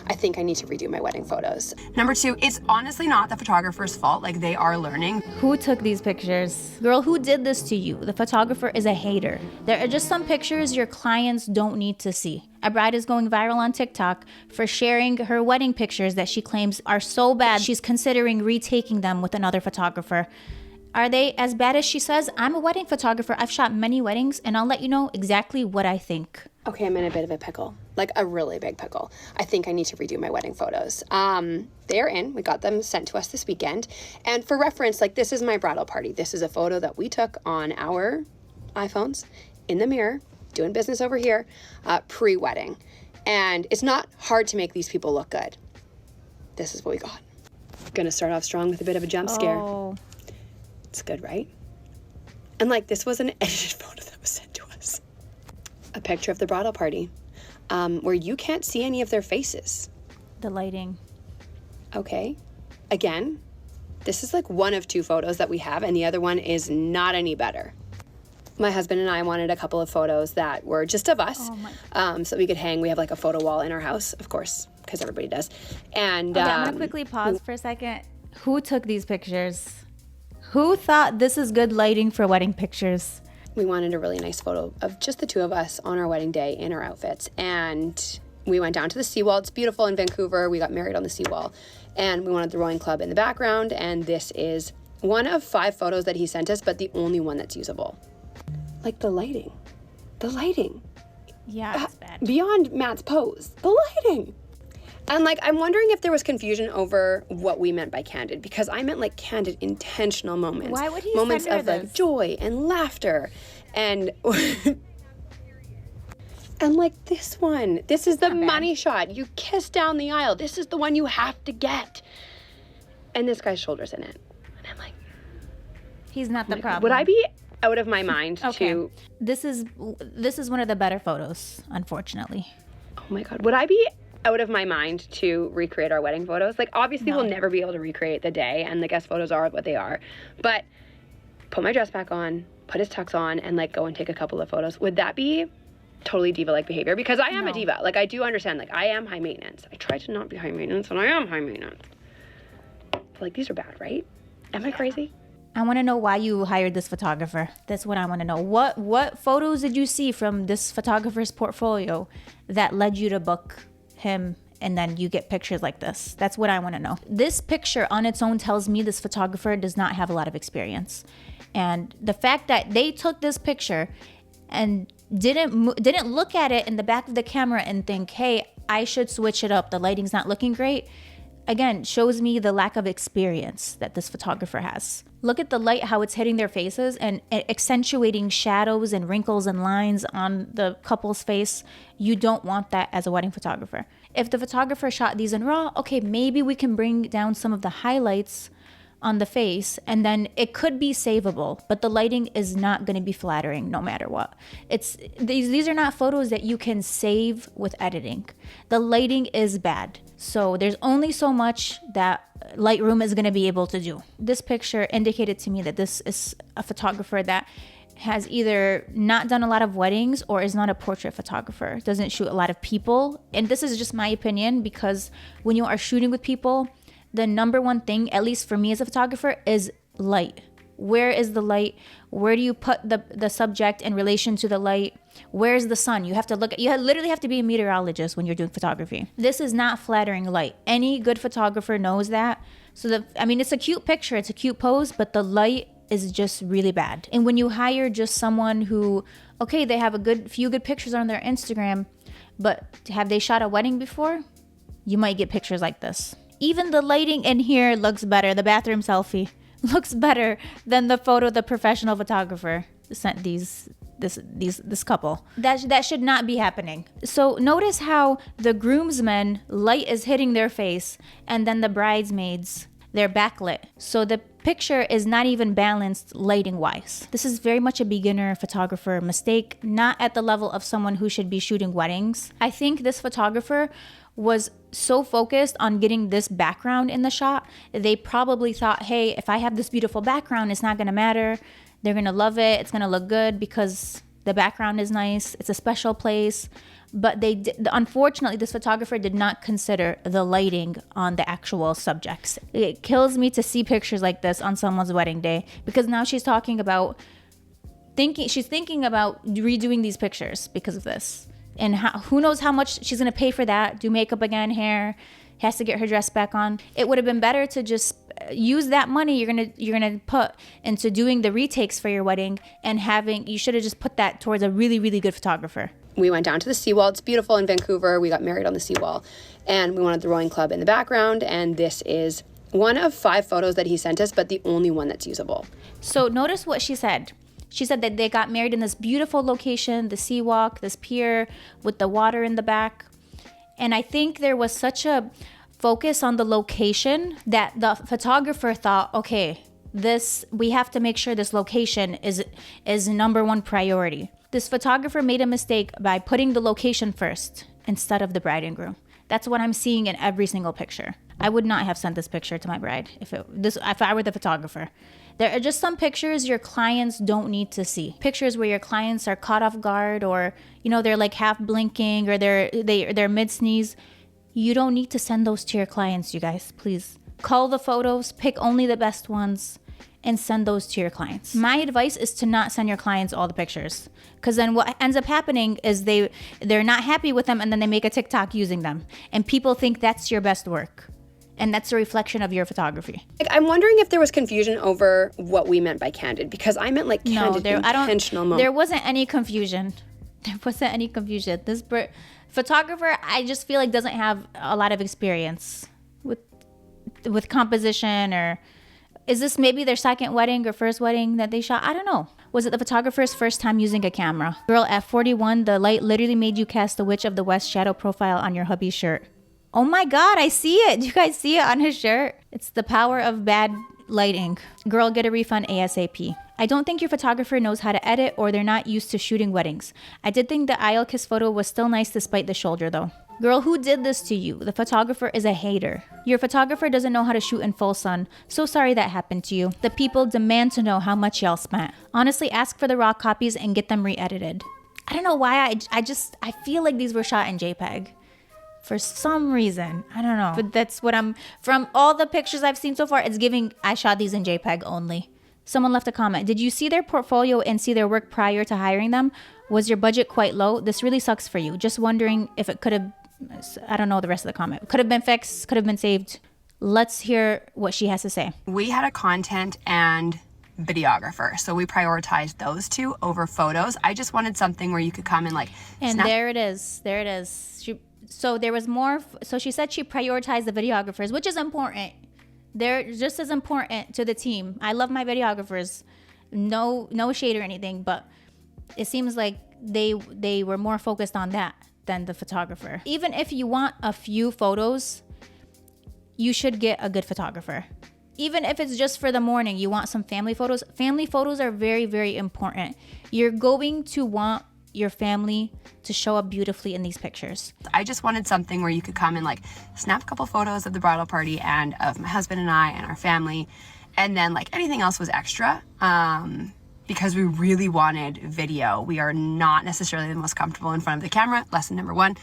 I think I need to redo my wedding photos. Number 2, it's honestly not the photographer's fault. Like, they are learning. Who took these pictures? Girl, who did this to you? The photographer is a hater. There are just some pictures your clients don't need to see. A bride is going viral on TikTok for sharing her wedding pictures that she claims are so bad she's considering retaking them with another photographer. Are they as bad as she says? I'm a wedding photographer. I've shot many weddings, and I'll let you know exactly what I think. Okay, I'm in a bit of a pickle, like a really big pickle. I think I need to redo my wedding photos. They're in. We got them sent to us this weekend. And for reference, like, this is my bridal party. This is a photo that we took on our iPhones in the mirror, doing business over here, pre-wedding. And it's not hard to make these people look good. This is what we got. Gonna start off strong with a bit of a jump scare. Oh. It's good, right? And like, this was an edited photo that was sent to us. A picture of the bridal party, where you can't see any of their faces. The lighting. Okay. Again, this is like one of 2 photos that we have, and the other one is not any better. My husband and I wanted a couple of photos that were just of us, so we could hang. We have like a photo wall in our house, of course, because everybody does. And Okay, I'm gonna quickly pause for a second. Who took these pictures? Who thought this is good lighting for wedding pictures? we wanted a really nice photo of just the 2 of us on our wedding day in our outfits. And we went down to the seawall. It's beautiful in Vancouver. We got married on the seawall. And we wanted the rowing club in the background. And this is one of 5 photos that he sent us, but the only one that's usable. Like the lighting. The lighting. Yeah, it's bad. Beyond Matt's pose. The lighting. And like, I'm wondering if there was confusion over what we meant by candid, because I meant like candid, intentional moments. Why would he moments send her of like this? joy and laughter, and and like this one. This is the money shot. You kiss down the aisle. This is the one you have to get. And this guy's shoulder's in it, and I'm like, He's not the problem. would I be out of my mind Okay. to? This is one of the better photos, unfortunately. Oh my God, would I be out of my mind to recreate our wedding photos? Like, obviously we'll never be able to recreate the day, and the guest photos are what they are, but put my dress back on, put his tux on, and like go and take a couple of photos. Would that be totally diva-like behavior? Because I am a diva. Like, I do understand, like, I am high maintenance. I try to not be high maintenance, and I am high maintenance. But like, these are bad, right? Am I crazy? I want to know why you hired this photographer. That's what I want to know. What photos did you see from this photographer's portfolio that led you to book him, and then you get pictures like this? That's what I want to know. This picture on its own tells me this photographer does not have a lot of experience. And the fact that they took this picture and didn't look at it in the back of the camera and think, hey, I should switch it up, the lighting's not looking great, again, shows me the lack of experience that this photographer has. Look at the light, how it's hitting their faces and accentuating shadows and wrinkles and lines on the couple's face. You don't want that as a wedding photographer. If the photographer shot these in RAW, okay, maybe we can bring down some of the highlights on the face, and then it could be savable, but the lighting is not going to be flattering no matter what. These are not photos that you can save with editing. The lighting is bad. So there's only so much that Lightroom is going to be able to do. This picture indicated to me that this is a photographer that has either not done a lot of weddings or is not a portrait photographer, doesn't shoot a lot of people. And this is just my opinion, because when you are shooting with people, the number one thing, at least for me as a photographer, is light. Where is the light? Where do you put the subject in relation to the light? Where's the sun? You literally have to be a meteorologist when you're doing photography. This is not flattering light. Any good photographer knows that. So it's a cute picture, it's a cute pose, but the light is just really bad. And when you hire just someone who, okay, they have few good pictures on their Instagram, but have they shot a wedding before? You might get pictures like this. Even the lighting in here looks better. The bathroom selfie looks better than the photo the professional photographer sent this couple. That should not be happening. So notice how the groomsmen light is hitting their face, and then the bridesmaids, they're backlit. So the picture is not even balanced lighting wise. This is very much a beginner photographer mistake, not at the level of someone who should be shooting weddings. I think this photographer was so focused on getting this background in the shot, they probably thought, hey, if I have this beautiful background, it's not gonna matter. They're gonna love it. It's gonna look good because the background is nice. It's a special place. but unfortunately, this photographer did not consider the lighting on the actual subjects. It kills me to see pictures like this on someone's wedding day, because now she's thinking about redoing these pictures because of this. And who knows how much she's going to pay for that, do makeup again, hair, has to get her dress back on. It would have been better to just use that money you're gonna put into doing the retakes for your wedding, and you should have just put that towards a really, really good photographer. We went down to the seawall. It's beautiful in Vancouver. We got married on the seawall, and we wanted the rowing club in the background, and this is one of 5 photos that he sent us, but the only one that's usable. So notice what she said. She said that they got married in this beautiful location, the sea walk, this pier with the water in the back. And I think there was such a focus on the location that the photographer thought, okay, we have to make sure this location is number one priority. This photographer made a mistake by putting the location first instead of the bride and groom. That's what I'm seeing in every single picture. I would not have sent this picture to my bride if I were the photographer. There are just some pictures your clients don't need to see. Pictures where your clients are caught off guard, or they're like half blinking, or they're mid sneeze. You don't need to send those to your clients, you guys. Please cull the photos, pick only the best ones, and send those to your clients. My advice is to not send your clients all the pictures, because then what ends up happening is they're not happy with them, and then they make a TikTok using them, and people think that's your best work. And that's a reflection of your photography. I'm wondering if there was confusion over what we meant by candid, because I meant candid, intentional moment. There wasn't any confusion. This photographer, I just feel like doesn't have a lot of experience with composition, or is this maybe their second wedding or first wedding that they shot? I don't know. Was it the photographer's first time using a camera? Girl, at 41, the light literally made you cast the Witch of the West shadow profile on your hubby's shirt. Oh my God, I see it. Do you guys see it on his shirt? It's the power of bad lighting. Girl, get a refund ASAP. I don't think your photographer knows how to edit, or they're not used to shooting weddings. I did think the aisle kiss photo was still nice despite the shoulder though. Girl, who did this to you? The photographer is a hater. Your photographer doesn't know how to shoot in full sun. So sorry that happened to you. The people demand to know how much y'all spent. Honestly, ask for the raw copies and get them re-edited. I don't know why I feel like these were shot in JPEG. For some reason, I don't know. But that's what from all the pictures I've seen so far, it's giving, I shot these in JPEG only. Someone left a comment. Did you see their portfolio and see their work prior to hiring them? Was your budget quite low? This really sucks for you. Just wondering if it could have, I don't know the rest of the comment. Could have been fixed, could have been saved. Let's hear what she has to say. We had a content and videographer, so we prioritized those two over photos. I just wanted something where you could come and snap. There it is. So there was more. So she said she prioritized the videographers, which is important. They're just as important to the team. I love my videographers. No shade or anything, but it seems like they were more focused on that than the photographer. Even if you want a few photos, you should get a good photographer. Even if it's just for the morning, you want some family photos. Family photos are very, very important. You're going to want your family to show up beautifully in these pictures. I just wanted something where you could come and snap a couple photos of the bridal party and of my husband and I and our family, and then anything else was extra, because we really wanted video. We are not necessarily the most comfortable in front of the camera. Lesson number 1,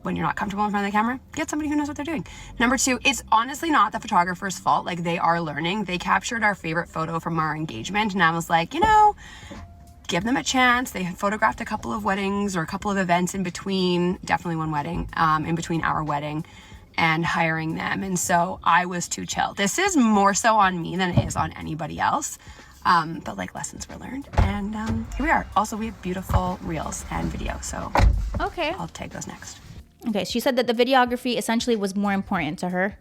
when you're not comfortable in front of the camera, get somebody who knows what they're doing. Number 2, it's honestly not the photographer's fault. They are learning. They captured our favorite photo from our engagement, and I was like, give them a chance. They had photographed a couple of weddings or a couple of events in between, definitely one wedding, in between our wedding and hiring them. And so I was too chill. This is more so on me than it is on anybody else. But lessons were learned, and here we are. Also, we have beautiful reels and video, so okay, I'll take those next. Okay, she said that the videography essentially was more important to her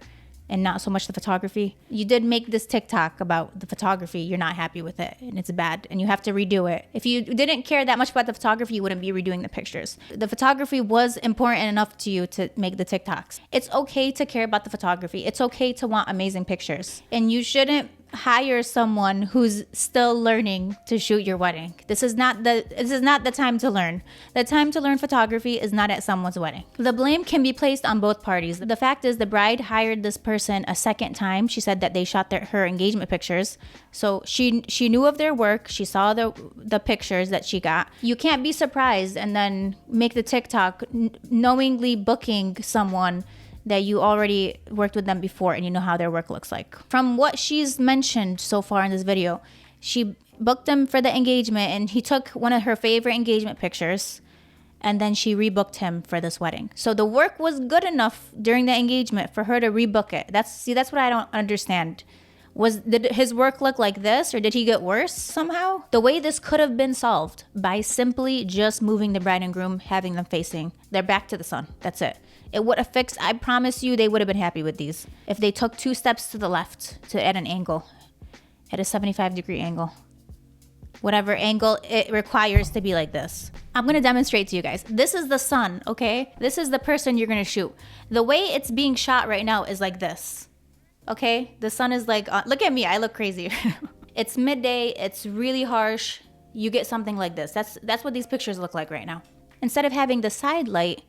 and not so much the photography. You did make this TikTok about the photography. You're not happy with it and it's bad and you have to redo it. If you didn't care that much about the photography, you wouldn't be redoing the pictures. The photography was important enough to you to make the TikToks. It's okay to care about the photography. It's okay to want amazing pictures. And you shouldn't hire someone who's still learning to shoot your wedding. This is not the time to learn. The time to learn photography is not at someone's wedding. The blame can be placed on both parties. The fact is the bride hired this person a second time. She said that they shot her engagement pictures. So she knew of their work. She saw the pictures that she got. You can't be surprised and then make the TikTok knowingly booking someone that you already worked with them before and you know how their work looks like. From what she's mentioned so far in this video, she booked him for the engagement and he took one of her favorite engagement pictures and then she rebooked him for this wedding. So the work was good enough during the engagement for her to rebook it. That's what I don't understand. Did his work look like this or did he get worse somehow? The way this could have been solved by simply just moving the bride and groom, having them facing their back to the sun. That's it. It would have fixed, I promise you, they would have been happy with these. If they took 2 steps to the left at an angle, at a 75-degree angle. Whatever angle it requires to be like this. I'm gonna demonstrate to you guys. This is the sun, okay? This is the person you're gonna shoot. The way it's being shot right now is like this, okay? The sun is like, look at me, I look crazy. It's midday, it's really harsh. You get something like this. That's what these pictures look like right now. Instead of having the side light,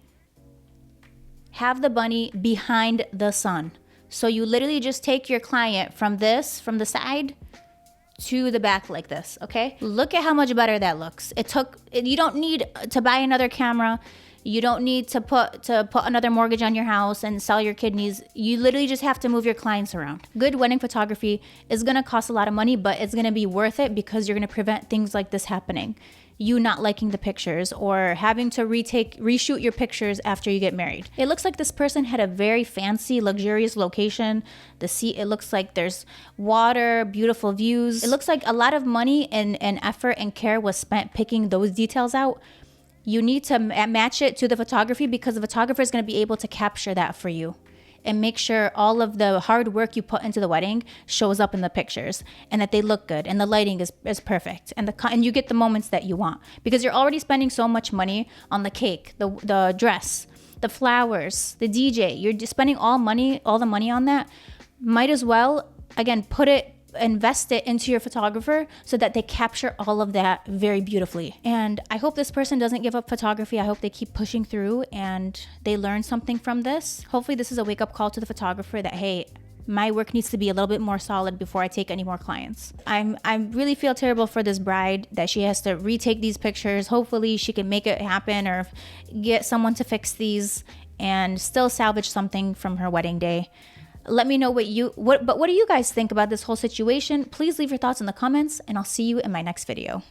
have the bunny behind the sun. So you literally just take your client from the side to the back like this, okay? Look at how much better that looks. You don't need to buy another camera. You don't need to put another mortgage on your house and sell your kidneys. You literally just have to move your clients around. Good wedding photography is gonna cost a lot of money, but it's gonna be worth it because you're gonna prevent things like this happening. You not liking the pictures or having to reshoot your pictures after you get married. It looks like this person had a very fancy, luxurious location. It looks like there's water, beautiful views. It looks like a lot of money and effort and care was spent picking those details out. You need to match it to the photography because the photographer is going to be able to capture that for you and make sure all of the hard work you put into the wedding shows up in the pictures and that they look good and the lighting is perfect and you get the moments that you want because you're already spending so much money on the cake, the dress, the flowers, the DJ. You're just spending all the money on that. Might as well, again, invest it into your photographer so that they capture all of that very beautifully. And I hope this person doesn't give up photography. I hope they keep pushing through and they learn something from this. Hopefully this is a wake-up call to the photographer that, hey, my work needs to be a little bit more solid before I take any more clients. I really feel terrible for this bride that she has to retake these pictures. Hopefully she can make it happen or get someone to fix these and still salvage something from her wedding day. Let me know what do you guys think about this whole situation? Please leave your thoughts in the comments and I'll see you in my next video.